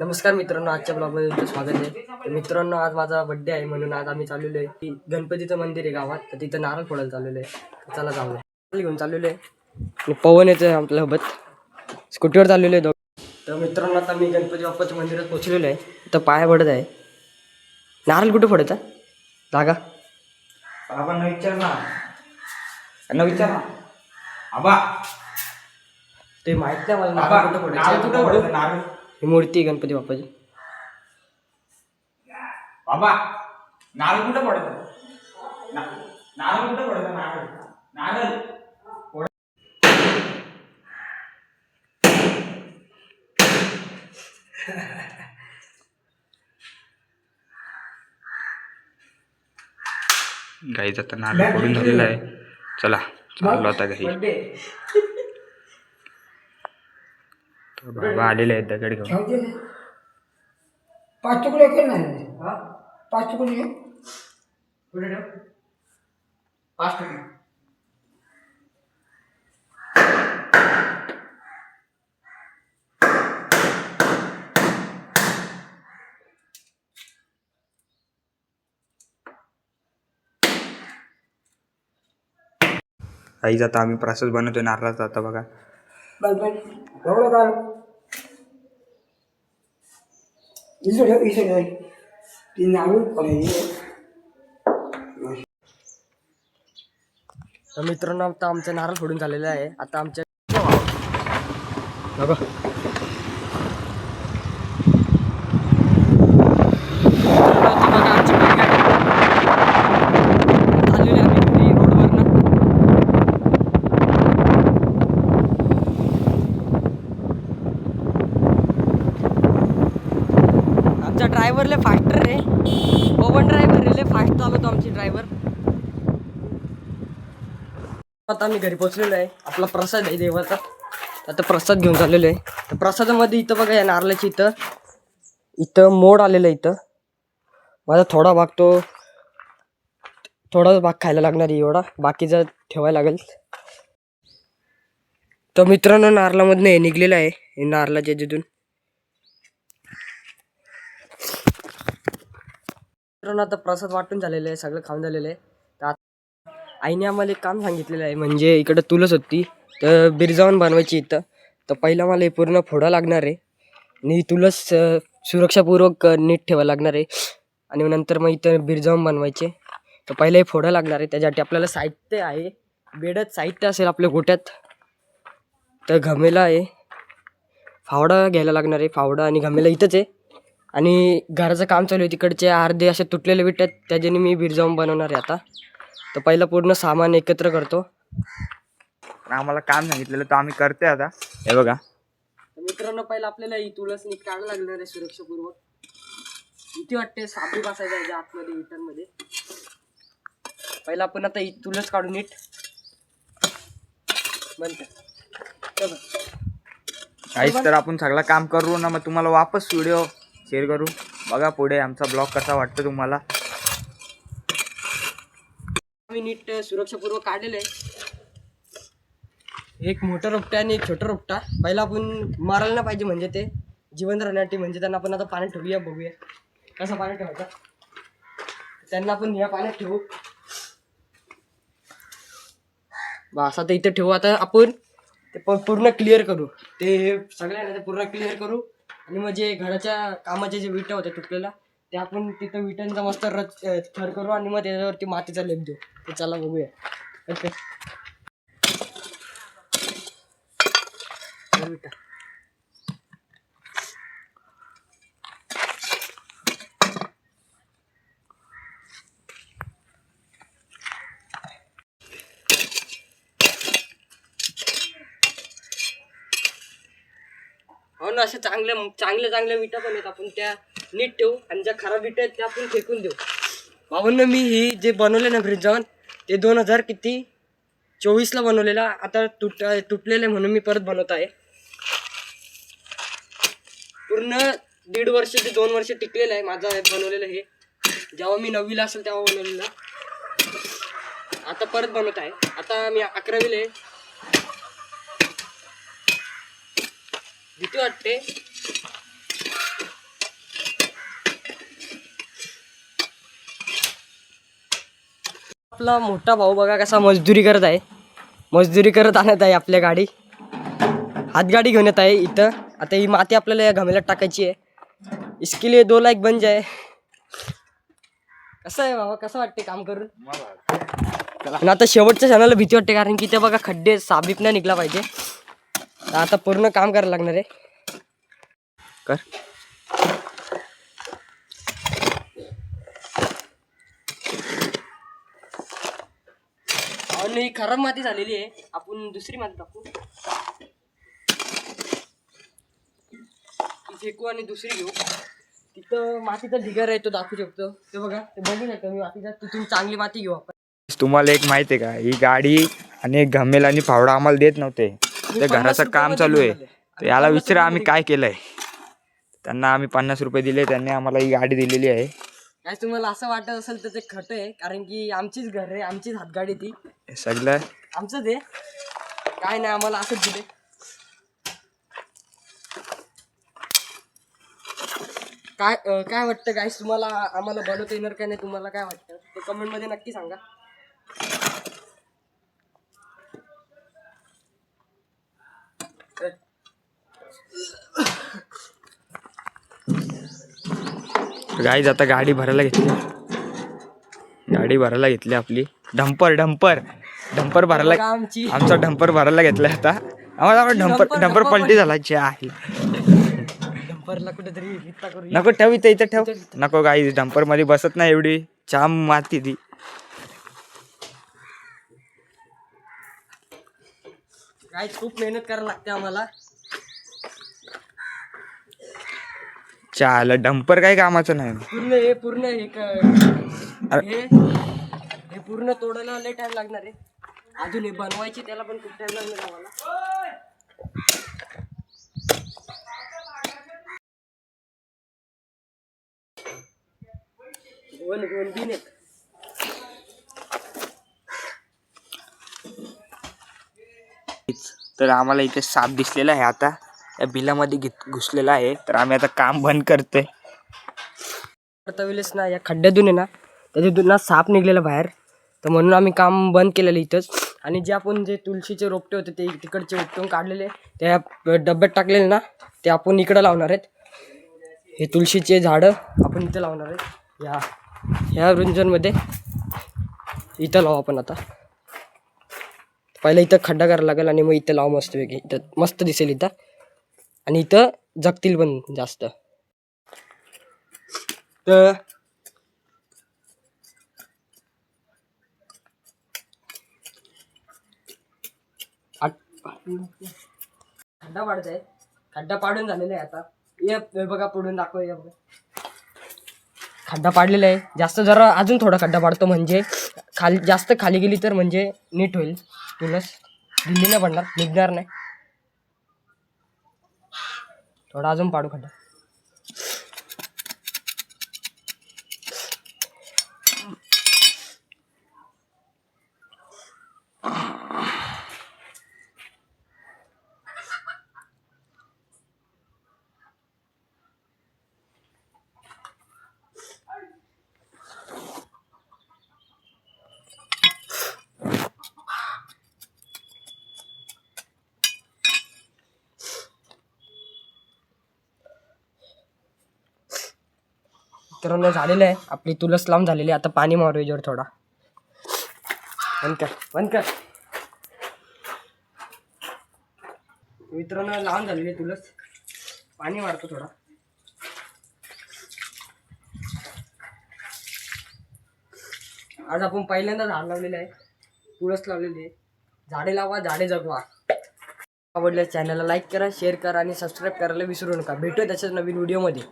नमस्कार मित्रांनो, आजच्या ब्लॉगमध्ये तुमचं स्वागत आहे. मित्रांनो, आज माझा बड्डे आहे म्हणून आज आम्ही चाललेलो आहे की गणपतीचं मंदिर आहे गावात, तर तिथं नारळ फोडायला चाललेलो आहे. चला जाऊया. नारळ घेऊन चाललेलो आहे. पवन येतं आपल्यासोबत, स्कूटीवर चाललेलो आहे. तर मित्रांनो, आता मी गणपती बाप्पाच्या मंदिरात पोहोचलेलो आहे. तर पाया पडत आहे. नारळ कुठे फोडायचा जागा? बाबांना विचार ना, त्यांना विचार ना. आबा ते माहित नाही मला नारळ कुठे फोडायचं. नारळ ही मूर्ती आहे गणपती बाप्पाची. बाबा नारळ कुठं पडतं? नारळ कुठं पडतं? नारळ नारळ गाईचा तर नारळ पडून झालेला आहे. चला चाललो आता घरी. बाबा आलेले आहेत दगड घेऊन. 5 तुकडे केले नाही. 5 तुकडे कुठे ठेव? 5 टक्के. आईचा आता आम्ही प्रसाद बनवतोय नारळाचा. आता बघा एवढं काय इसं ती नारळ पडायची. तर मित्रांनो, आता आमचं नारळ फोडून झालेलं आहे. आता आमच्या बघा ड्रायव्हर लय फास्ट रे. पवन ड्रायव्हर रे, लय फास्ट चालवतो आमची ड्रायव्हर. आता आम्ही घरी पोहोचलेलो आहे. आपला प्रसाद आहे देवाचा. आता प्रसाद घेऊन चाललेलो आहे. तर प्रसादामध्ये इथं बघा, या नारळाची इथं मोड आलेलं आहे. इथं माझा थोडा भाग खायला लागणार आहे. एवढा बाकीचा ठेवायला लागेल. तर मित्रांनो, नारळामधनं हे निघलेलं आहे, हे नारळाच्या जिथून. मित्रांनो, आता प्रसाद वाटून झालेलं आहे, सगळं खाऊन झालेलं आहे. तर आता आईने आम्हाला एक काम सांगितलेलं आहे. म्हणजे इकडं तुळस होती, तर बिरजावून बनवायची इथं. तर पहिला मला हे पूर्ण फोडा लागणार आहे आणि तुळस सुरक्षापूर्वक नीट ठेवायला लागणार आहे. आणि नंतर मग इथं बिरजावून बनवायचे. तर पहिलं हे फोडा लागणार आहे. त्याच्यासाठी आपल्याला साहित्य आहे, बेडच साहित्य असेल आपल्या गोट्यात. तर घमेला आहे, फावडा घ्यायला लागणार आहे. फावडा आणि घमेला इथंच आहे. आणि घराचं काम चालू आहे, तिकडचे अर्धे असे तुटलेले विट आहेत, त्याच्याने मी बिरजावून बनवणार आहे आता. तर पहिला पूर्ण सामान एकत्र करतो. आम्हाला काम सांगितलेलं तर आम्ही करतोय आता. हे बघा मित्रांनो, पहिला आपल्याला ही तुळस नीट काढायला लागणार आहे सुरक्षापूर्वक. भीती वाटते सापडी बसायला आहे आतमध्ये विटांमध्ये. पहिला आपण आता ही तुळस काढून नीट म्हणतात. काहीच तर आपण सगळं काम करू ना, मग तुम्हाला वापस व्हिडिओ शेअर करू. बघा पुढे आमचा ब्लॉग कसा वाटतो तुम्हाला. आम्ही नीट सुरक्षापूर्वक काढलेलं आहे. एक मोठा रोपटा आणि एक छोटा रोपटा. पहिला आपण मारायला नाही पाहिजे, म्हणजे ते जिवंत राहण्यासाठी. म्हणजे त्यांना आपण आता पाण्यात ठेवूया, बघूया कसं पाण्यात ठेवायचं. त्यांना आपण या पाण्यात ठेवू. बस आता इथं ठेवू. आता आपण ते पूर्ण क्लिअर करू. ते सगळ्यांना ते पूर्ण क्लिअर करू. आणि मग जे घराच्या कामाचे जे विटा होत्या तुटलेल्या, ते आपण तिथं विटांचा मस्त थर करू आणि मग त्याच्यावरती मातीचा लेप देऊ. ते चला बघूया. ओके, विटा हो ना, अशा चांगल्या विटा पण आहेत. आपण त्या नीट ठेवू आणि ज्या खराब विटा आहेत त्या आपण फेकून देऊ. भावांना, मी ही जे बनवले ना ब्रिज ते 2024ला बनवलेला. आता तुटलेलं आहे म्हणून मी परत बनवत आहे. पूर्ण 1.5 वर्ष ते 2 वर्ष टिकलेलं आहे माझं बनवलेलं हे. जेव्हा मी 9वीला असेल तेव्हा बनवलेलं. आता परत बनवत आहे. आता मी 11वीला आहे. भीती वाटते. आपला मोठा भाऊ बघा कसा मजदुरी करत आहे. मजदुरी करत आणत आहे आपल्या गाडी. हातगाडी घेऊन येत आहे इथं. आता ही माती आपल्याला या घमेल्यात टाकायची आहे. इसके लिए 2 लाख बन जाए. कसं आहे बाबा, कसं वाटते काम करून? आणि आता शेवटच्या क्षणाला भीती वाटते, कारण की ते बघा खड्डे साबीप नाही निघला पाहिजे. तर आता पूर्ण काम करायला लागणार आहे. कर. आणि ही खराब माती झालेली आहे, आपण दुसरी माती टाकू. ती फेकू आणि दुसरी घेऊ. तिथं मातीचा ढिगार आहे, तो दाखवू शकतो. ते बघा, ते बघू शकतो मी मातीचा. तिथून चांगली माती घेऊ आपण. तुम्हाला एक माहिती आहे का, ही गाडी आणि एक घमेल आणि फावडा आम्हाला देत नव्हते. ते घराचं काम चालू आहे. तर याला विचारा आम्ही काय केलंय. त्यांना आम्ही 50 रुपये दिले, त्यांनी आम्हाला ही गाडी दिलेली आहे. काय तुम्हाला असं वाटत असेल तर ते खट आहे, कारण की आमचीच घर आहे, आमचीच हातगाडी ती. हे सगळं आमचंच आहे, काय नाही, आम्हाला असंच दिले. काय वाटतं गाईस तुम्हाला, आम्हाला बनवता येणार काय नाही, तुम्हाला काय वाटतं ते कमेंट मध्ये नक्की सांगा. गाईज आता गाडी भरायला घेतली. गाडी भरायला घेतली आपली. डंपर भरायला, बघा आमची आमचा डंपर भरायला घेतलाय आता. आम्हाला डंपर पलटी झाला आहे. डंपरला कुठेतरी रित्ता करू. नको ठेव इथं ठेव. नको गाईज, डंपर मध्ये बसत नाही एवढी जाम माती ती. गाईस खूप मेहनत करायला लागते आम्हाला. चाल डंपर काही कामाचं नाही. पूर्ण हे पूर्ण तोडायला लय टाइम लागणार आहे. अजून हे बनवायची त्याला पण खूप टाइम लागणार आम्हाला. दोन बिन आहेत. तर आम्हाला इथे साप दिसलेला आहे, आता या बिलामध्ये घुसलेला आहे. तर आम्ही आता काम बंद करतोय. वेळेस ना या खड्ड्यातून आहे ना, त्याच्यातून ना साप निघलेला बाहेर. तर म्हणून आम्ही काम बंद केलेलं इथंच. आणि जे आपण जे तुळशीचे रोपटे होते ते तिकडचे उपटून काढलेले, त्या डब्यात टाकलेले ना, ते आपण इकडं लावणार आहेत. हे तुळशीचे झाडं आपण इथं लावणार आहेत. ह्या रुंजनमध्ये इथं लावू आपण. आता पहिलं इथं खड्डा करायला लागेल आणि मग इथं लावू मस्त वेगळी. इथं मस्त दिसेल इथं, आणि इथं जगतील पण जास्त. तर खड्डा पाडत आहे. खड्डा पाडून झालेला आहे आता. हे बघा पुढून दाखव. हे बघा खड्डा पाडलेला आहे. जास्त जरा अजून थोडा खड्डा पाडतो, म्हणजे जास्त खाली गेली तर म्हणजे नीट होईल. तुलस दिल्ली नाही पडणार, निघणार नाही. थोडा अजून पाडू खड्डा. मित्रांनो झालेलं आहे, आपली तुलस लावून झालेली आहे. आता पाणी मारू याच्यावर थोडा. बंद कर. मित्रांनो लावून झालेली तुलस, पाणी मारतो थोडा. आज आपण पहिल्यांदा झाड लावलेलं आहे, तुळस लावलेली आहे. झाडे लावा, झाडे जगवा. आवडल्यास चॅनलला लाईक करा, शेअर करा आणि सबस्क्राईब करायला विसरू नका. भेटूया त्याच्याच नवीन व्हिडिओमध्ये.